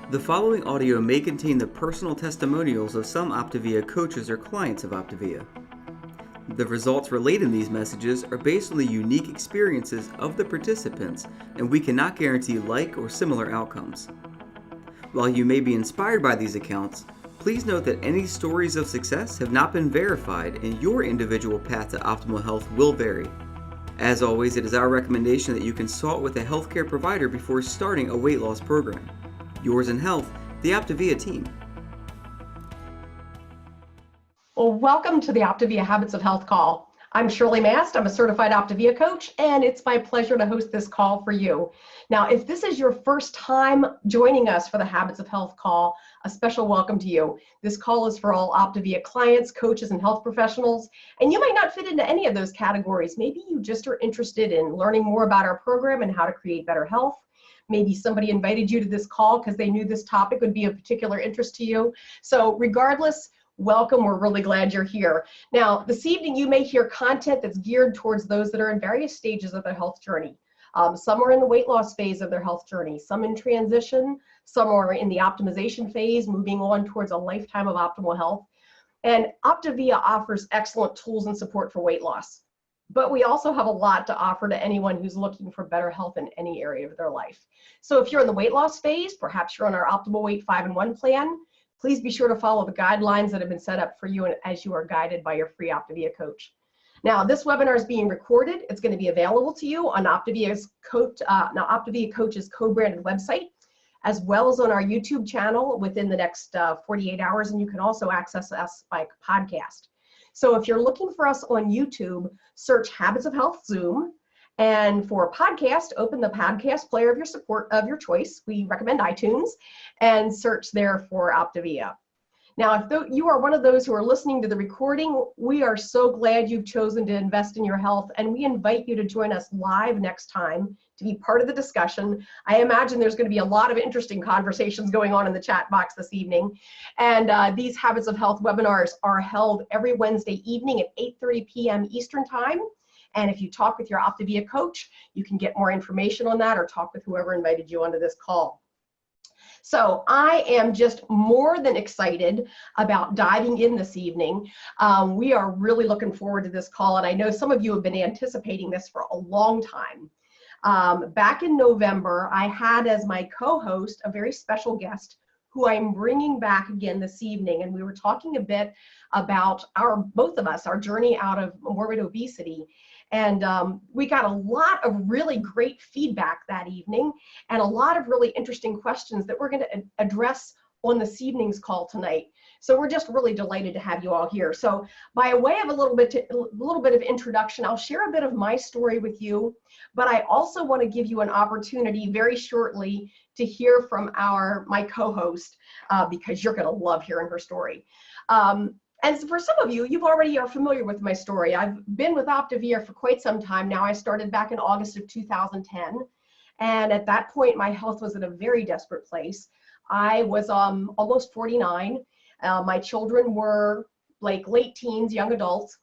The following audio may contain the personal testimonials of some Optavia coaches or clients of Optavia. The results relayed in these messages are based on the unique experiences of the participants, and we cannot guarantee like or similar outcomes. While you may be inspired by these accounts, please note that any stories of success have not been verified and your individual path to optimal health will vary. As always, it is our recommendation that you consult with a healthcare provider before starting a weight loss program. Yours in health, the Optavia team. Well, welcome to the Optavia Habits of Health call. I'm Shirley Mast. I'm a certified Optavia coach, and it's my pleasure to host this call for you. Now, if this is your first time joining us for the Habits of Health call, a special welcome to you. This call is for all Optavia clients, coaches, and health professionals, and you might not fit into any of those categories. Maybe you just are interested in learning more about our program and how to create better health. Maybe somebody invited you to this call because they knew this topic would be of particular interest to you. So regardless, welcome. We're really glad you're here. Now, this evening you may hear content that's geared towards those that are in various stages of their health journey. Some are in the weight loss phase of their health journey, some in transition, some are in the optimization phase, moving on towards a lifetime of optimal health. And Optavia offers excellent tools and support for weight loss. But we also have a lot to offer to anyone who's looking for better health in any area of their life. So if you're in the weight loss phase, perhaps you're on our Optimal Weight 5-in-1 plan, please be sure to follow the guidelines that have been set up for you as you are guided by your free Optavia coach. Now, this webinar is being recorded. It's going to be available to you on Optavia Coach's co-branded website, as well as on our YouTube channel within the next 48 hours, and you can also access us by podcast. So if you're looking for us on YouTube, search Habits of Health Zoom. And for podcast, open the podcast player of your choice. We recommend iTunes, and search there for Optavia. Now, if you are one of those who are listening to the recording, we are so glad you've chosen to invest in your health, and we invite you to join us live next time to be part of the discussion. I imagine there's going to be a lot of interesting conversations going on in the chat box this evening. And these Habits of Health webinars are held every Wednesday evening at 8:30 p.m. Eastern Time. And if you talk with your Optavia coach, you can get more information on that or talk with whoever invited you onto this call. So I am just more than excited about diving in this evening. We are really looking forward to this call, and I know some of you have been anticipating this for a long time. Back in November, I had as my co-host a very special guest who I'm bringing back again this evening, and we were talking a bit about both of us, our journey out of morbid obesity. And we got a lot of really great feedback that evening and a lot of really interesting questions that we're going to address on this evening's call tonight. So we're just really delighted to have you all here. So by way of a little bit of introduction, I'll share a bit of my story with you, but I also want to give you an opportunity very shortly to hear from my co-host because you're going to love hearing her story. And for some of you, you already are familiar with my story. I've been with Optavia for quite some time now. I started back in August of 2010. And at that point, my health was in a very desperate place. I was almost 49. My children were like late teens, young adults.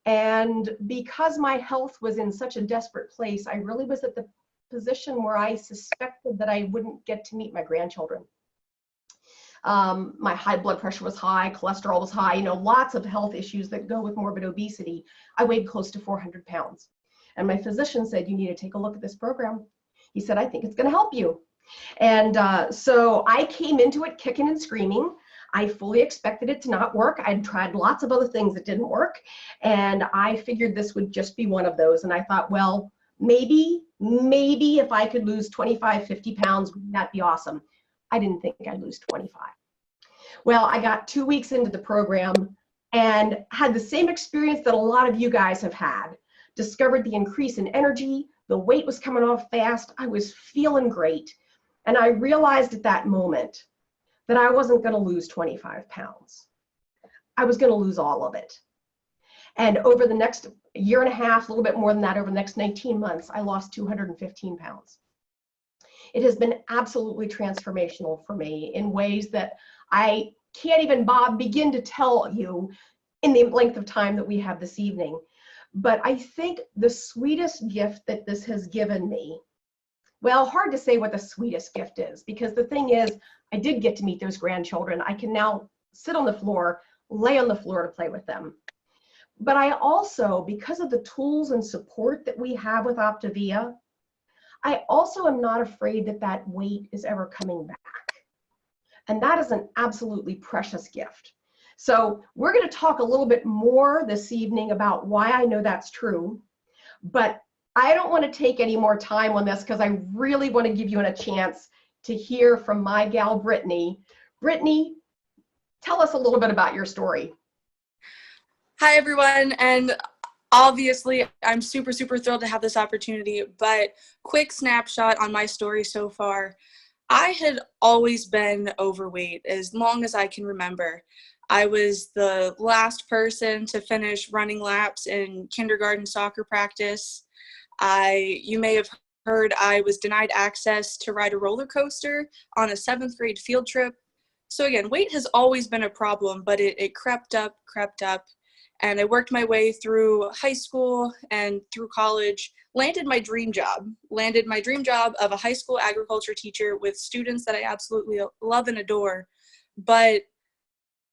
And because my health was in such a desperate place, I really was at the position where I suspected that I wouldn't get to meet my grandchildren. My high blood pressure was high, cholesterol was high, lots of health issues that go with morbid obesity. I weighed close to 400 pounds. And my physician said, you need to take a look at this program. He said, I think it's going to help you. And so I came into it kicking and screaming. I fully expected it to not work. I'd tried lots of other things that didn't work. And I figured this would just be one of those. And I thought, well, maybe if I could lose 25, 50 pounds, wouldn't that be awesome? I didn't think I'd lose 25. Well, I got 2 weeks into the program and had the same experience that a lot of you guys have had. Discovered the increase in energy, the weight was coming off fast, I was feeling great. And I realized at that moment that I wasn't going to lose 25 pounds. I was going to lose all of it. And over the next year and a half, a little bit more than that, over the next 19 months, I lost 215 pounds. It has been absolutely transformational for me in ways that I can't even begin to tell you in the length of time that we have this evening. But I think the sweetest gift that this has given me Well, hard to say what the sweetest gift is, because the thing is, I did get to meet those grandchildren. I can now sit on the floor, lay on the floor to play with them. But I also, because of the tools and support that we have with Optavia, I also am not afraid that that weight is ever coming back. And that is an absolutely precious gift. So we're going to talk a little bit more this evening about why I know that's true. But I don't want to take any more time on this because I really want to give you a chance to hear from my gal, Brittany. Brittany, tell us a little bit about your story. Hi, everyone. And obviously, I'm super thrilled to have this opportunity. But quick snapshot on my story so far. I had always been overweight as long as I can remember. I was the last person to finish running laps in kindergarten soccer practice. You may have heard I was denied access to ride a roller coaster on a 7th grade field trip. So again, weight has always been a problem, but it crept up. And I worked my way through high school and through college, landed my dream job of a high school agriculture teacher with students that I absolutely love and adore. But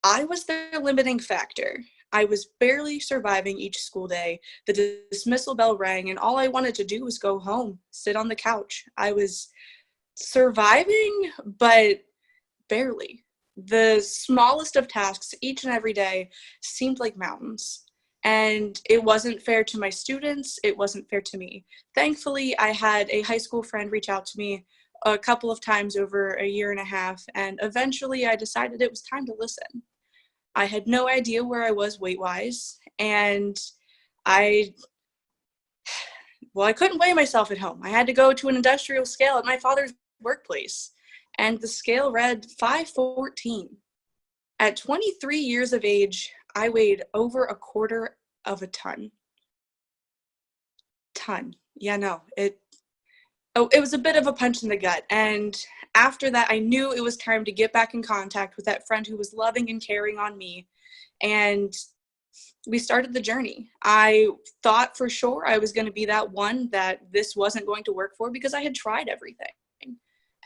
I was the limiting factor. I was barely surviving each school day. The dismissal bell rang, and all I wanted to do was go home, sit on the couch. I was surviving, but barely. The smallest of tasks each and every day seemed like mountains. And it wasn't fair to my students. It wasn't fair to me. Thankfully, I had a high school friend reach out to me a couple of times over a year and a half, and eventually I decided it was time to listen. I had no idea where I was weight-wise, and I couldn't weigh myself at home. I had to go to an industrial scale at my father's workplace, and the scale read 514. At 23 years of age, I weighed over a quarter of a ton. It was a bit of a punch in the gut. And after that, I knew it was time to get back in contact with that friend who was loving and caring on me. And we started the journey. I thought for sure I was going to be that one that this wasn't going to work for because I had tried everything.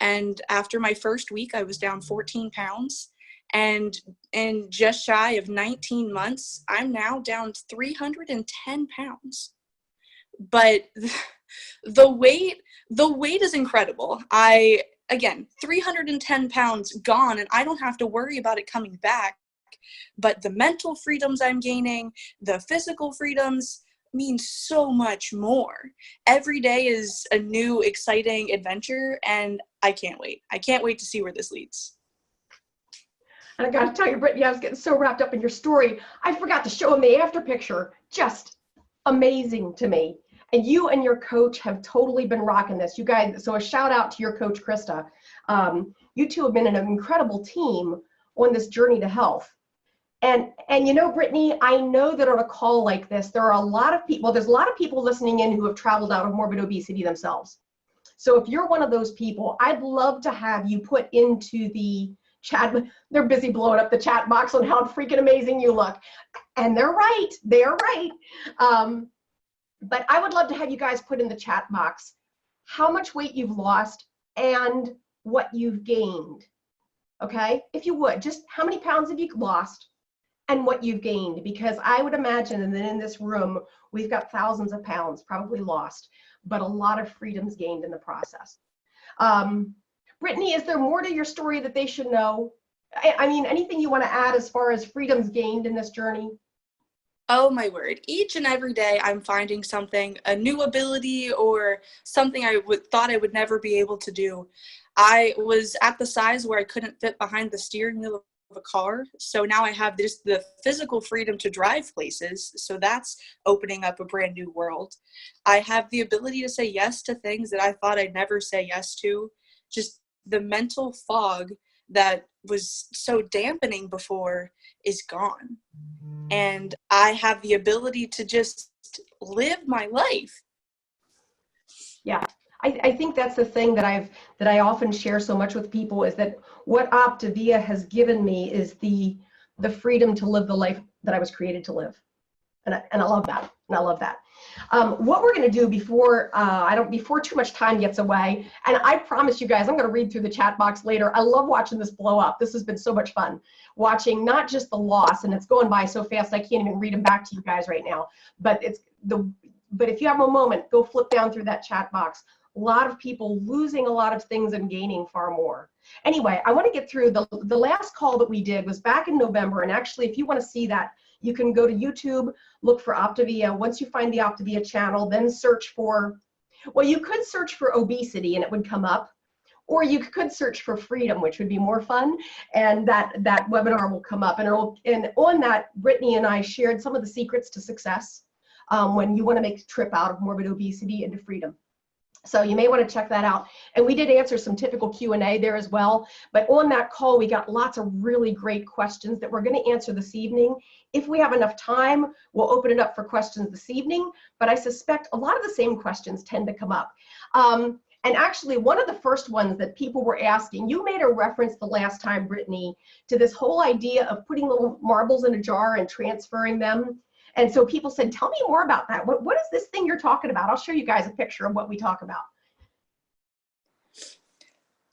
And after my first week, I was down 14 pounds. And in just shy of 19 months, I'm now down 310 pounds. But the weight is incredible. Again, 310 pounds gone, and I don't have to worry about it coming back. But the mental freedoms I'm gaining, the physical freedoms mean so much more. Every day is a new, exciting adventure, and I can't wait. I can't wait to see where this leads. And I got to tell you, Brittany, I was getting so wrapped up in your story, I forgot to show him the after picture. Just amazing to me. And you and your coach have totally been rocking this. You guys, so a shout out to your coach, Krista. You two have been an incredible team on this journey to health. And you know, Brittany, I know that on a call like this, there's a lot of people listening in who have traveled out of morbid obesity themselves. So if you're one of those people, I'd love to have you put into the chat. They're busy blowing up the chat box on how freaking amazing you look. And they're right. But I would love to have you guys put in the chat box how much weight you've lost and what you've gained. Okay? If you would, just how many pounds have you lost and what you've gained? Because I would imagine that in this room, we've got thousands of pounds probably lost, but a lot of freedoms gained in the process. Brittany, is there more to your story that they should know? I mean, anything you want to add as far as freedoms gained in this journey? Oh my word. Each and every day I'm finding something, a new ability or something I thought I would never be able to do. I was at the size where I couldn't fit behind the steering wheel of a car. So now I have the physical freedom to drive places. So that's opening up a brand new world. I have the ability to say yes to things that I thought I'd never say yes to. Just the mental fog that was so dampening before is gone. And I have the ability to just live my life. Yeah, I think that's the thing that I often share so much with people is that what Optavia has given me is the freedom to live the life that I was created to live. And I love that. I love that. What we're going to do before before too much time gets away, and I promise you guys, I'm going to read through the chat box later. I love watching this blow up. This has been so much fun watching not just the loss, and it's going by so fast I can't even read them back to you guys right now. But if you have a moment, go flip down through that chat box. A lot of people losing a lot of things and gaining far more. Anyway, I want to get through the last call that we did was back in November, and actually, if you want to see that, you can go to YouTube, look for Optavia. Once you find the Optavia channel, then search for, well, you could search for obesity and it would come up, or you could search for freedom, which would be more fun, and that webinar will come up. And on that, Brittany and I shared some of the secrets to success when you want to make a trip out of morbid obesity into freedom. So you may want to check that out. And we did answer some typical Q&A there as well. But on that call, we got lots of really great questions that we're going to answer this evening. If we have enough time, we'll open it up for questions this evening. But I suspect a lot of the same questions tend to come up. And actually, one of the first ones that people were asking, you made a reference the last time, Brittany, to this whole idea of putting little marbles in a jar and transferring them. And so people said, tell me more about that. What is this thing you're talking about? I'll show you guys a picture of what we talk about.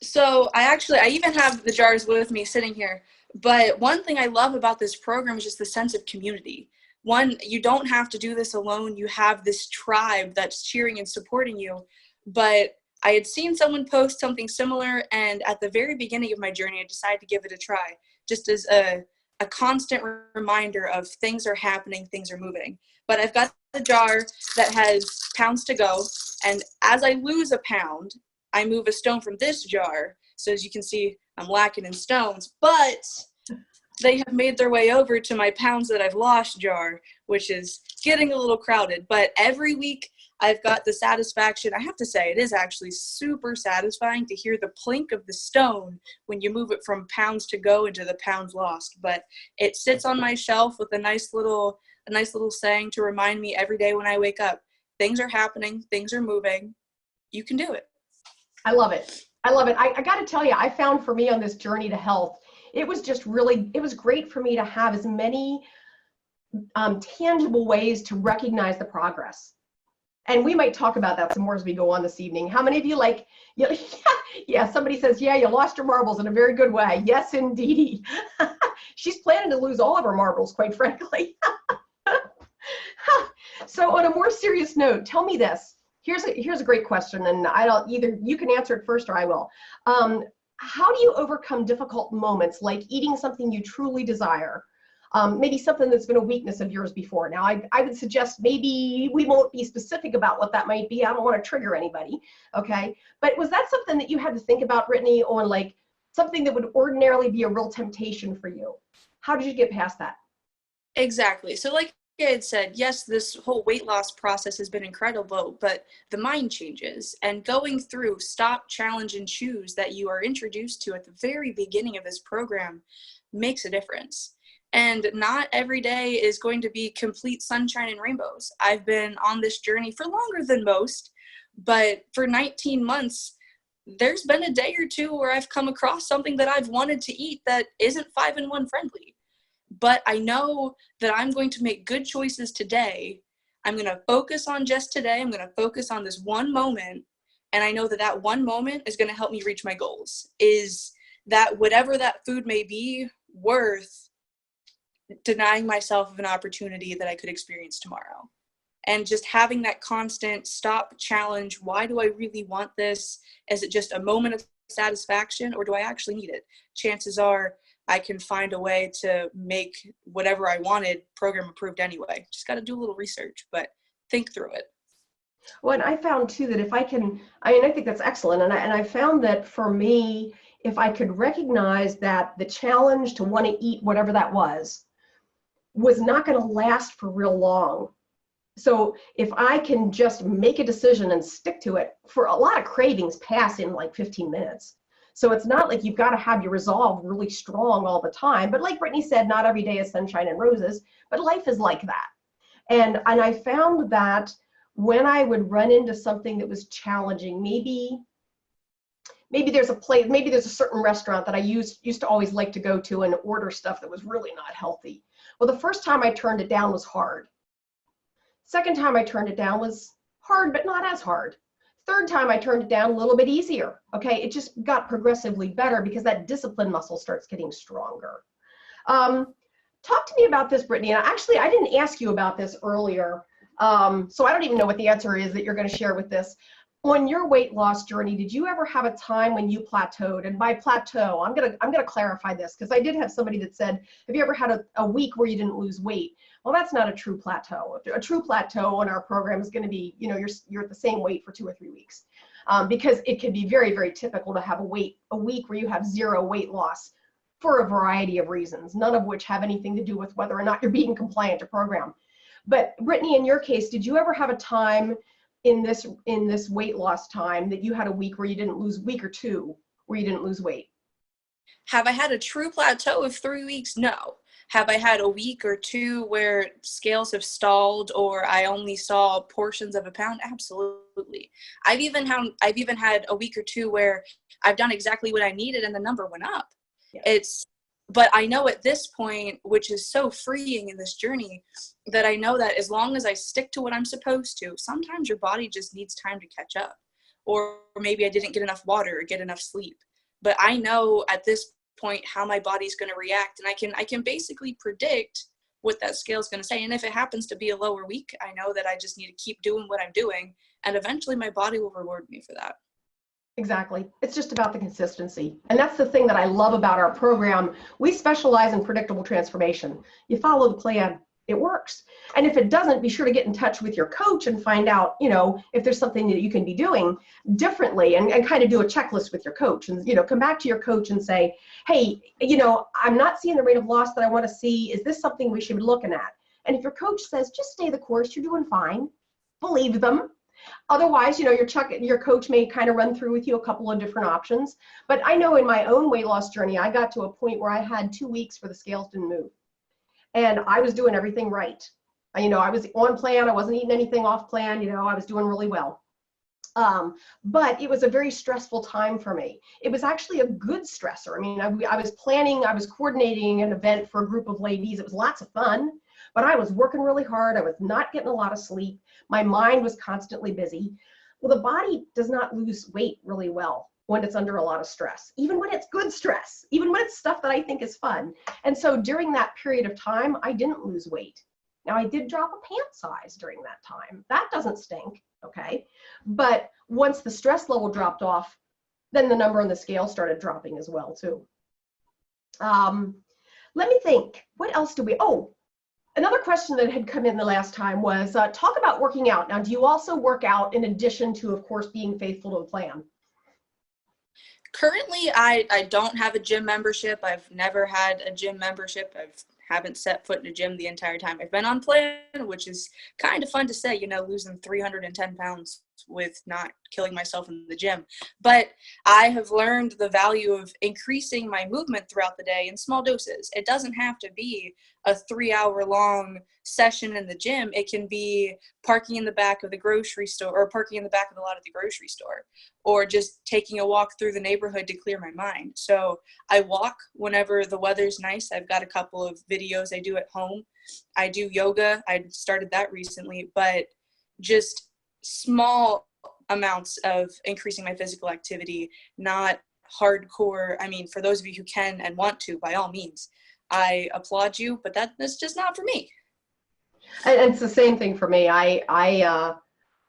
So I even have the jars with me sitting here. But one thing I love about this program is just the sense of community. One, you don't have to do this alone. You have this tribe that's cheering and supporting you. But I had seen someone post something similar, and at the very beginning of my journey, I decided to give it a try, just as a constant reminder of things are happening, things are moving. But I've got the jar that has pounds to go, and as I lose a pound, I move a stone from this jar. So as you can see, I'm lacking in stones, but they have made their way over to my pounds that I've lost jar, which is getting a little crowded. But every week I've got the satisfaction. I have to say, it is actually super satisfying to hear the plink of the stone when you move it from pounds to go into the pounds lost. But it sits on my shelf with a nice little saying to remind me every day when I wake up, things are happening, things are moving. You can do it. I love it. I love it. I got to tell you, I found for me on this journey to health, it was great for me to have as many tangible ways to recognize the progress. And we might talk about that some more as we go on this evening. How many of you yeah, somebody says, yeah, you lost your marbles in a very good way. Yes, indeed. She's planning to lose all of her marbles, quite frankly. So on a more serious note, tell me this. Here's a great question, and either you can answer it first or I will. How do you overcome difficult moments like eating something you truly desire? Maybe something that's been a weakness of yours before. Now, I would suggest maybe we won't be specific about what that might be. I don't want to trigger anybody, okay? But was that something that you had to think about, Brittany, on like something that would ordinarily be a real temptation for you? How did you get past that? Exactly. So like I had said, yes, this whole weight loss process has been incredible, but the mind changes, and going through stop, challenge, and choose that you are introduced to at the very beginning of this program makes a difference. And not every day is going to be complete sunshine and rainbows. I've been on this journey for longer than most, but for 19 months, there's been a day or two where I've come across something that I've wanted to eat that isn't 5-in-1 friendly. But I know that I'm going to make good choices today. I'm going to focus on just today. I'm going to focus on this one moment. And I know that that one moment is going to help me reach my goals. Is that whatever that food may be worth denying myself of an opportunity that I could experience tomorrow? And just having that constant stop, challenge, why do I really want this? Is it just a moment of satisfaction, or do I actually need it? Chances are I can find a way to make whatever I wanted program approved anyway. Just got to do a little research, but think through it. Well, and I found too that if I think that's excellent. And I found that for me, if I could recognize that the challenge to want to eat whatever that was not going to last for real long. So if I can just make a decision and stick to it, for a lot of cravings pass in like 15 minutes. So it's not like you've got to have your resolve really strong all the time. But like Brittany said, not every day is sunshine and roses, but life is like that. And I found that when I would run into something that was challenging, maybe there's a certain restaurant that I used to always like to go to and order stuff that was really not healthy. Well, the first time I turned it down was hard. Second time I turned it down was hard, but not as hard. Third time I turned it down, a little bit easier. Okay, it just got progressively better because that discipline muscle starts getting stronger. Talk to me about this, Brittany. And actually, I didn't ask you about this earlier, so I don't even know what the answer is that you're going to share with this. On your weight loss journey, did you ever have a time when you plateaued? And by plateau, I'm gonna clarify this, because I did have somebody that said, have you ever had a week where you didn't lose weight? Well, that's not a true plateau. A true plateau in our program is going to be, you're at the same weight for 2 or 3 weeks, because it can be very, very typical to have a week where you have zero weight loss for a variety of reasons, none of which have anything to do with whether or not you're being compliant to program. But Brittany, in your case, did you ever have a time in this weight loss time that you had a week where you didn't lose, week or two where you didn't lose weight? Have I had a true plateau of 3 weeks? No. Have I had a week or two where scales have stalled or I only saw portions of a pound? Absolutely. I've even had a week or two where I've done exactly what I needed and the number went up. Yeah. But I know at this point, which is so freeing in this journey, that I know that as long as I stick to what I'm supposed to, sometimes your body just needs time to catch up. Or maybe I didn't get enough water or get enough sleep. But I know at this point how my body's going to react, and I can basically predict what that scale is going to say. And if it happens to be a lower week, I know that I just need to keep doing what I'm doing, and eventually my body will reward me for that. Exactly. It's just about the consistency. And that's the thing that I love about our program. We specialize in predictable transformation. You follow the plan, it works. And if it doesn't, be sure to get in touch with your coach and find out, if there's something that you can be doing differently, and kind of do a checklist with your coach, and, come back to your coach and say, hey, I'm not seeing the rate of loss that I want to see. Is this something we should be looking at? And if your coach says, just stay the course, you're doing fine, believe them. Otherwise, your coach may kind of run through with you a couple of different options. But I know in my own weight loss journey, I got to a point where I had 2 weeks where the scales didn't move. And I was doing everything right. I was on plan. I wasn't eating anything off plan. I was doing really well. But it was a very stressful time for me. It was actually a good stressor. I mean, I was coordinating an event for a group of ladies. It was lots of fun, but I was working really hard. I was not getting a lot of sleep. My mind was constantly busy. Well, the body does not lose weight really well when it's under a lot of stress, even when it's good stress, even when it's stuff that I think is fun. And so during that period of time, I didn't lose weight. Now, I did drop a pant size during that time. That doesn't stink, okay? But once the stress level dropped off, then the number on the scale started dropping as well, too. Let me think. What else do we, another question that had come in the last time was, talk about working out. Now, do you also work out in addition to, of course, being faithful to the plan? Currently, I don't have a gym membership. I've never had a gym membership. Haven't set foot in a gym the entire time I've been on plan, which is kind of fun to say, losing 310 pounds with not killing myself in the gym. But I have learned the value of increasing my movement throughout the day in small doses. It doesn't have to be a 3-hour-long session in the gym. It can be parking in the back of the grocery store, or parking in the back of the lot at the grocery store, or just taking a walk through the neighborhood to clear my mind. So I walk whenever the weather's nice. I've got a couple of videos I do at home. I do yoga. I started that recently, but just small amounts of increasing my physical activity, not hardcore. I mean, for those of you who can and want to, by all means, I applaud you, but that's just not for me. And it's the same thing for me. I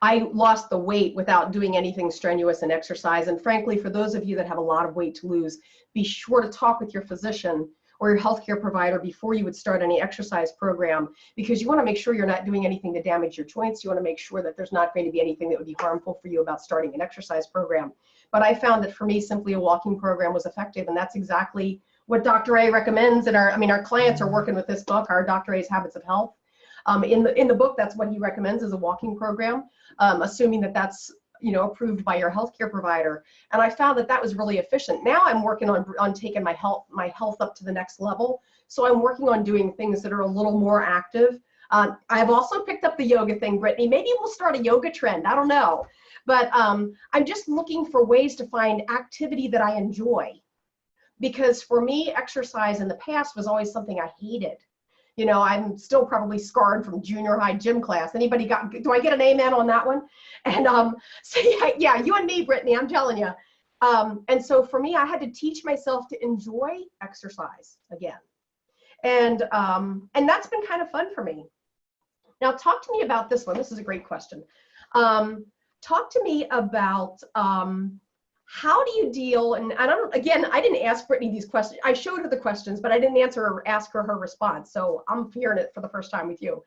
lost the weight without doing anything strenuous and exercise. And frankly, for those of you that have a lot of weight to lose, be sure to talk with your physician or your healthcare provider before you would start any exercise program, because you want to make sure you're not doing anything to damage your joints. You want to make sure that there's not going to be anything that would be harmful for you about starting an exercise program. But I found that for me, simply a walking program was effective, and that's exactly what Dr. A recommends. And our clients are working with this book, our Dr. A's Habits of Health. In the book, that's what he recommends, is a walking program, assuming that that's approved by your healthcare provider. And I found that that was really efficient. Now I'm working on taking my health up to the next level. So I'm working on doing things that are a little more active. I've also picked up the yoga thing, Brittany. Maybe we'll start a yoga trend. I don't know. But I'm just looking for ways to find activity that I enjoy. Because for me, exercise in the past was always something I hated. You know, I'm still probably scarred from junior high gym class. Anybody do I get an amen on that one? And so yeah, you and me, Brittany, I'm telling you. And so for me, I had to teach myself to enjoy exercise again. And that's been kind of fun for me. Now, talk to me about this one. This is a great question. Talk to me about how do you deal, and I didn't ask Brittany these questions. I showed her the questions, but I didn't ask her response. So I'm hearing it for the first time with you.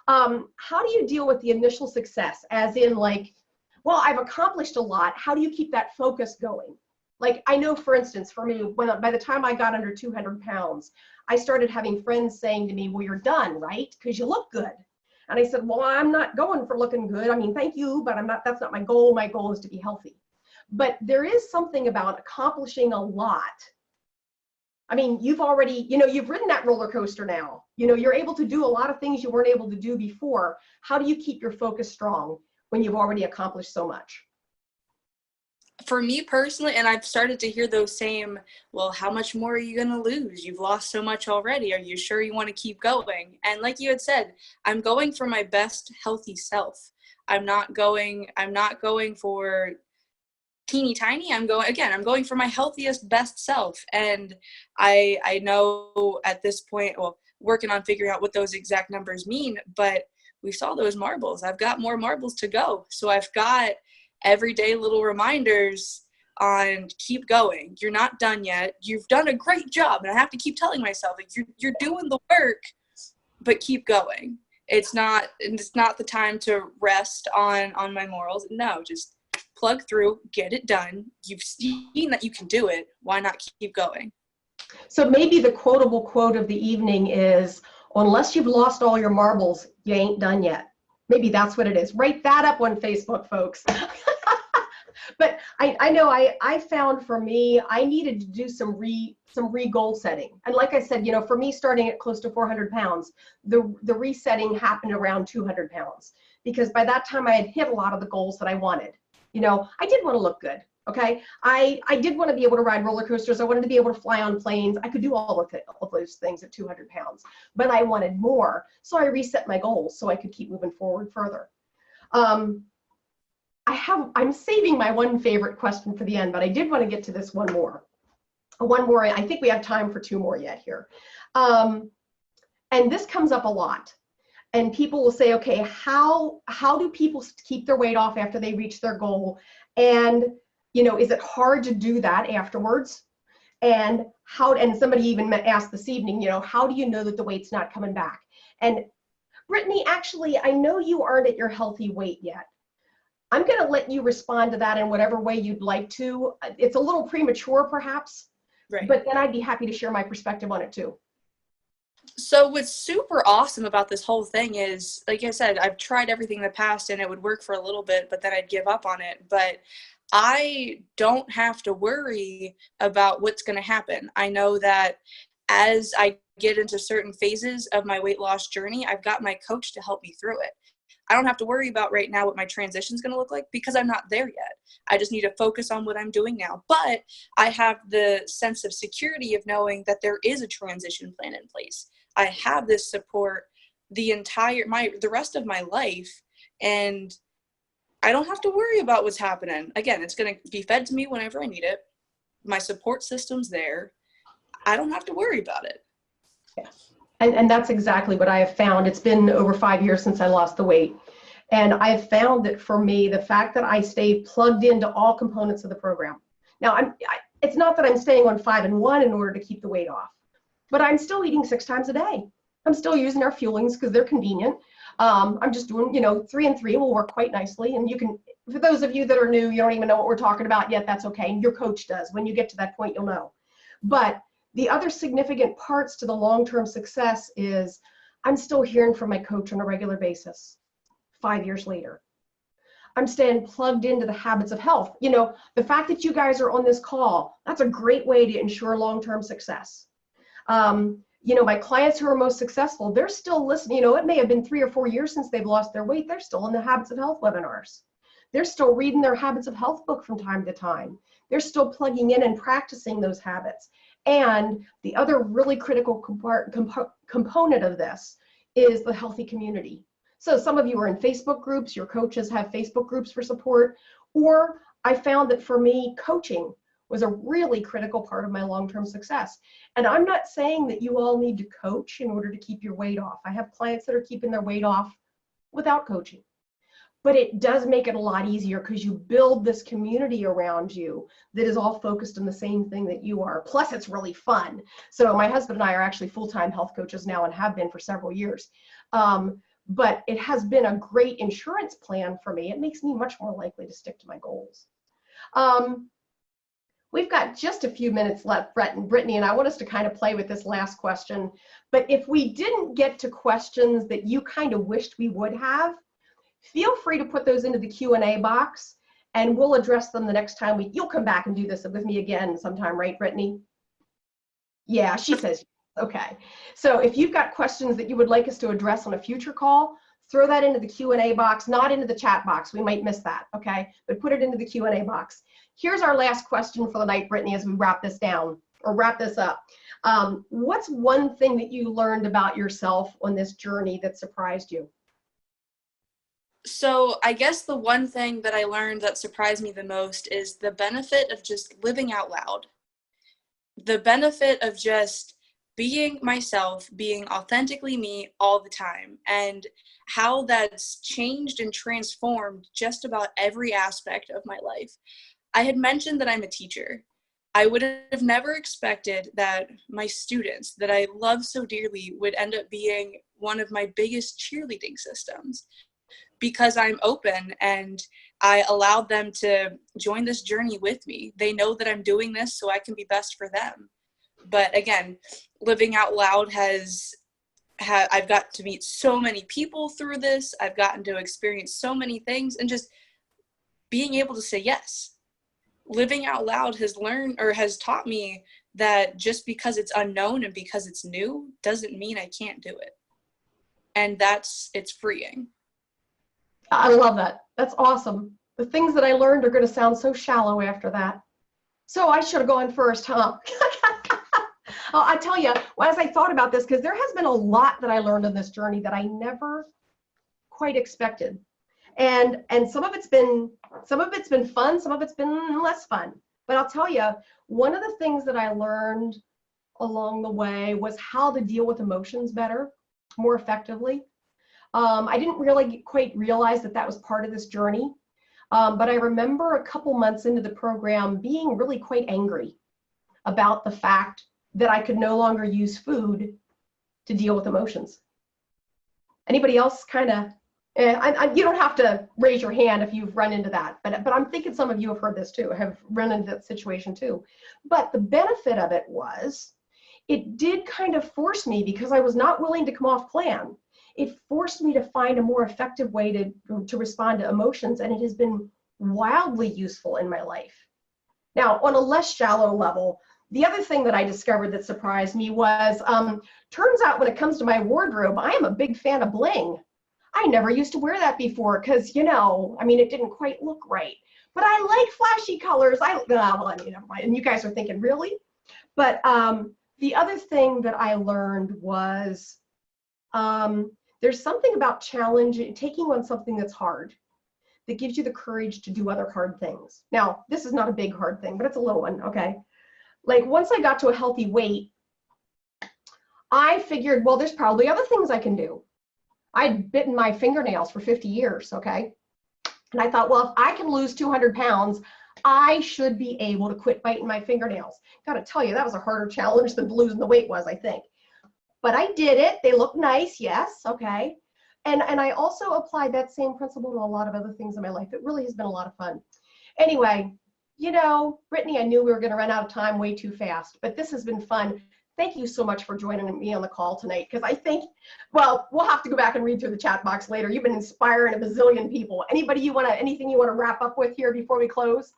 How do you deal with the initial success, as in like, well, I've accomplished a lot. How do you keep that focus going? Like, I know, for instance, for me, by the time I got under 200 pounds, I started having friends saying to me, well, you're done, right? Because you look good. And I said, well, I'm not going for looking good. I mean, thank you, but that's not my goal. My goal is to be healthy. But there is something about accomplishing a lot. I mean, you've ridden that roller coaster now. You know, you're able to do a lot of things you weren't able to do before. How do you keep your focus strong when you've already accomplished so much? For me personally, and I've started to hear those same, well, how much more are you going to lose? You've lost so much already. Are you sure you want to keep going? And like you had said, I'm going for my best healthy self. I'm not going for teeny tiny. I'm going for my healthiest, best self. And I know at this point, well, working on figuring out what those exact numbers mean, but we saw those marbles. I've got more marbles to go. So I've got everyday little reminders on keep going. You're not done yet. You've done a great job. And I have to keep telling myself, like, you're doing the work, but keep going. It's not the time to rest on my morals. No, just plug through, get it done. You've seen that you can do it. Why not keep going? So maybe the quotable quote of the evening is, unless you've lost all your marbles, you ain't done yet. Maybe that's what it is. Write that up on Facebook, folks. But I know I found for me, I needed to do some re-goal setting. And like I said, you know, for me starting at close to 400 pounds, the resetting happened around 200 pounds. Because by that time I had hit a lot of the goals that I wanted. You know, I did want to look good. Okay. I did want to be able to ride roller coasters. I wanted to be able to fly on planes. I could do all of those things at 200 pounds, but I wanted more. So I reset my goals so I could keep moving forward further. I'm saving my one favorite question for the end, but I did want to get to this one more. I think we have time for two more yet here. And this comes up a lot. And people will say, okay, how do people keep their weight off after they reach their goal? And you know, is it hard to do that afterwards? And somebody even asked this evening, you know, how do you know that the weight's not coming back? And Brittany, actually, I know you aren't at your healthy weight yet. I'm going to let you respond to that in whatever way you'd like to. It's a little premature, perhaps, right? But then I'd be happy to share my perspective on it too. So what's super awesome about this whole thing is, like I said, I've tried everything in the past and it would work for a little bit, but then I'd give up on it. But I don't have to worry about what's going to happen. I know that as I get into certain phases of my weight loss journey, I've got my coach to help me through it. I don't have to worry about right now what my transition is going to look like because I'm not there yet. I just need to focus on what I'm doing now. But I have the sense of security of knowing that there is a transition plan in place. I have this support the rest of my life, and I don't have to worry about what's happening. Again, it's going to be fed to me whenever I need it. My support system's there. I don't have to worry about it. Yeah. And that's exactly what I have found. It's been over 5 years since I lost the weight. And I've found that for me, the fact that I stay plugged into all components of the program. Now, it's not that I'm staying on 5 and 1 in order to keep the weight off, but I'm still eating 6 times a day. I'm still using our fuelings because they're convenient. I'm just doing, 3 and 3 will work quite nicely. And you can, for those of you that are new, you don't even know what we're talking about yet, that's okay. Your coach does. When you get to that point, you'll know. But the other significant parts to the long-term success is I'm still hearing from my coach on a regular basis 5 years later. I'm staying plugged into the habits of health. The fact that you guys are on this call, that's a great way to ensure long-term success. My clients who are most successful, they're still listening. It may have been 3 or 4 years since they've lost their weight. They're still in the Habits of Health webinars. They're still reading their Habits of Health book from time to time. They're still plugging in and practicing those habits. And the other really critical component of this is the healthy community. So some of you are in Facebook groups, your coaches have Facebook groups for support, or I found that for me, coaching was a really critical part of my long-term success. And I'm not saying that you all need to coach in order to keep your weight off. I have clients that are keeping their weight off without coaching. But it does make it a lot easier because you build this community around you that is all focused on the same thing that you are. Plus, it's really fun. So my husband and I are actually full-time health coaches now and have been for several years. But it has been a great insurance plan for me. It makes me much more likely to stick to my goals. We've got just a few minutes left, Brett and Brittany, and I want us to kind of play with this last question. But if we didn't get to questions that you kind of wished we would have, feel free to put those into the Q&A box, and we'll address them the next time. You'll come back and do this with me again sometime, right, Brittany? Yeah, she says. Okay. So if you've got questions that you would like us to address on a future call, throw that into the Q&A box, not into the chat box. We might miss that, okay? But put it into the Q&A box. Here's our last question for the night, Brittany, as we wrap this down, or wrap this up. What's one thing that you learned about yourself on this journey that surprised you? So I guess the one thing that I learned that surprised me the most is the benefit of just living out loud. The benefit of just being myself, being authentically me all the time, and how that's changed and transformed just about every aspect of my life. I had mentioned that I'm a teacher. I would have never expected that my students that I love so dearly would end up being one of my biggest cheerleading systems, because I'm open and I allowed them to join this journey with me. They know that I'm doing this so I can be best for them. But again, living out loud I've got to meet so many people through this. I've gotten to experience so many things, and just being able to say yes. Living out loud has taught me that just because it's unknown and because it's new doesn't mean I can't do it. And it's freeing. I love that. That's awesome. The things that I learned are going to sound so shallow after that. So I should have gone first, huh? I tell you, as I thought about this, because there has been a lot that I learned on this journey that I never quite expected. And some of it's been fun, some of it's been less fun. But I'll tell you, one of the things that I learned along the way was how to deal with emotions better, more effectively. I didn't really quite realize that was part of this journey. But I remember a couple months into the program being really quite angry about the fact that I could no longer use food to deal with emotions. Anybody else kind of, you don't have to raise your hand if you've run into that, but I'm thinking some of you have heard this too, have run into that situation too. But the benefit of it was, it did kind of force me, because I was not willing to come off plan. It forced me to find a more effective way to respond to emotions, and it has been wildly useful in my life. Now, on a less shallow level, the other thing that I discovered that surprised me was, turns out when it comes to my wardrobe, I am a big fan of bling. I never used to wear that before because, it didn't quite look right. But I like flashy colors. Never mind. And you guys are thinking, really? But the other thing that I learned was, there's something about taking on something that's hard, that gives you the courage to do other hard things. Now, this is not a big hard thing, but it's a little one, okay? Like, once I got to a healthy weight, I figured, well, there's probably other things I can do. I'd bitten my fingernails for 50 years, okay? And I thought, well, if I can lose 200 pounds, I should be able to quit biting my fingernails. Gotta tell you, that was a harder challenge than losing the weight was, I think. But I did it. They look nice, yes, okay. And I also applied that same principle to a lot of other things in my life. It really has been a lot of fun. Anyway, Brittany, I knew we were going to run out of time way too fast, but this has been fun. Thank you so much for joining me on the call tonight, because I think, well, we'll have to go back and read through the chat box later. You've been inspiring a bazillion people. Anything you want to wrap up with here before we close?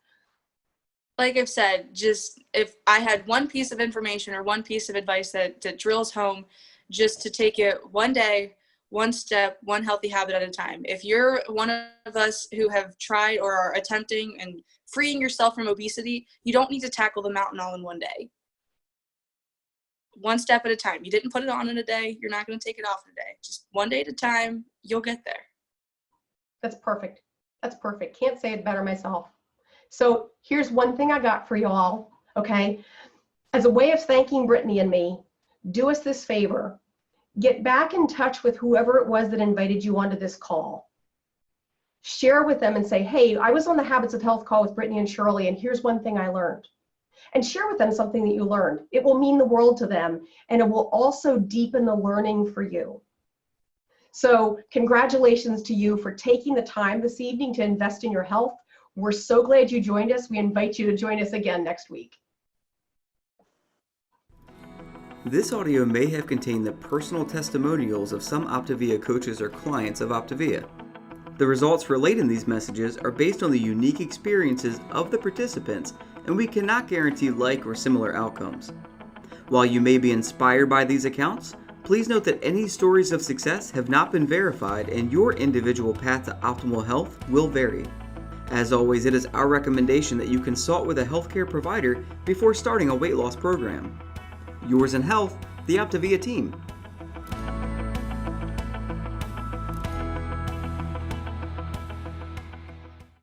Like I've said, just if I had one piece of information or one piece of advice that drills home, just to take it one day, one step, one healthy habit at a time. If you're one of us who have tried or are attempting and freeing yourself from obesity, you don't need to tackle the mountain all in one day. one step at a time. You didn't put it on in a day. You're not going to take it off in a day. Just one day at a time. You'll get there. That's perfect. That's perfect. Can't say it better myself. So here's one thing I got for you all, okay? As a way of thanking Brittany and me, do us this favor. Get back in touch with whoever it was that invited you onto this call. Share with them and say, hey, I was on the Habits of Health call with Brittany and Shirley, and here's one thing I learned. And share with them something that you learned. It will mean the world to them, and it will also deepen the learning for you. So congratulations to you for taking the time this evening to invest in your health. We're so glad you joined us. We invite you to join us again next week. This audio may have contained the personal testimonials of some Optavia coaches or clients of Optavia. The results relayed in these messages are based on the unique experiences of the participants, and we cannot guarantee like or similar outcomes. While you may be inspired by these accounts, please note that any stories of success have not been verified, and your individual path to optimal health will vary. As always, it is our recommendation that you consult with a healthcare provider before starting a weight loss program. Yours in health, the Optavia team.